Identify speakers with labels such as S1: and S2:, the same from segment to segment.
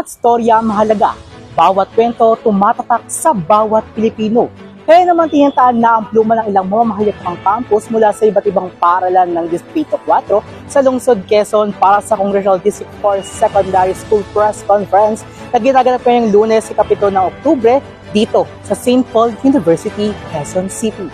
S1: Bawat storya mahalaga, bawat kwento tumatatak sa bawat Pilipino. Kaya naman tinantaan na ang pluma ng ilang mamamahayag campus mula sa iba't ibang paaralan ng Distrito 4 sa lungsod Quezon para sa Congressional District 4 Secondary School Press Conference na ginaganap ngayong Lunes, Ikapito ng Oktubre dito sa St. Paul University, Quezon City.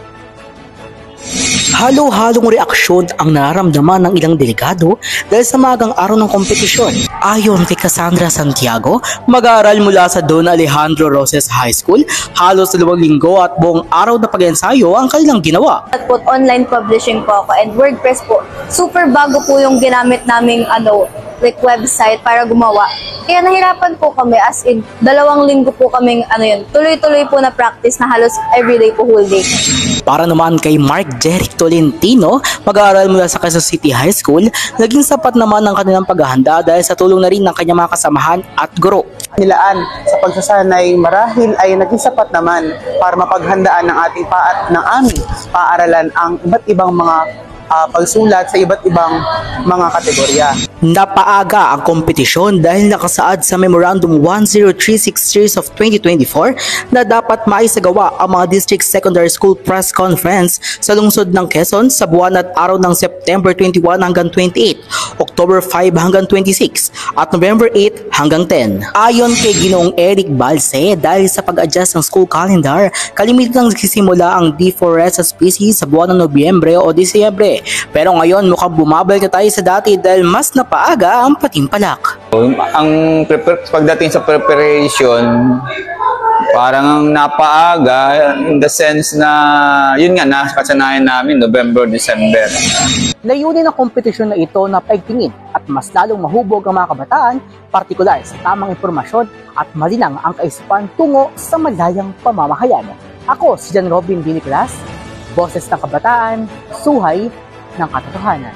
S1: Halo-halong reaksyon ang nararamdaman ng ilang delegado dahil sa magang araw ng kompetisyon. Ayon kay Cassandra Santiago, mag-aaral mula sa Don Alejandro Roses High School, halos 2 linggo at buong araw na pag-ensayo ang kanilang ginawa.
S2: At po, online publishing po ako and WordPress po. Super bago po yung ginamit naming website para gumawa. Kaya nahirapan po kami as in 2 linggo po kaming tuloy-tuloy po na practice na halos everyday po whole day.
S1: Para naman kay Mark Jeric Tolentino, mag-aaral mula sa Quezon City High School, naging sapat naman ang kanilang paghahanda dahil sa tulong na rin ng kanyang mga kasamahan at guro.
S3: Nilaan sa pagsasanay marahil ay naging sapat naman para mapaghandaan ng ating aming paaralan ang iba't ibang mga pagsulat sa iba't ibang mga kategorya.
S1: Napaaga ang kompetisyon dahil nakasaad sa Memorandum 1036 Series of 2024 na dapat maisagawa ang mga District Secondary School Press Conference sa lungsod ng Quezon sa buwan at araw ng September 21 hanggang 28, October 5 hanggang 26, at November 8 hanggang 10. Ayon kay Ginoong Eric Balse, dahil sa pag-adjust ng school calendar, kalimitang nagsisimula ang deforested species sa buwan ng Nobyembre o Disyembre. Pero ngayon mukhang bumabalik na tayo sa dati dahil mas napaaga ang patimpalak.
S4: Pagdating sa preparation, parang napaaga in the sense na yun nga, nakasanayan namin November, December.
S1: Layunin ng kompetisyon na ito na paigtingin at mas lalong mahubog ang mga kabataan, partikular sa tamang impormasyon at malinang ang kaisipan tungo sa malayang pamamahayan. Ako si John Robin D. Nicolas, Boses ng Kabataan, Suhay ng Katotohanan.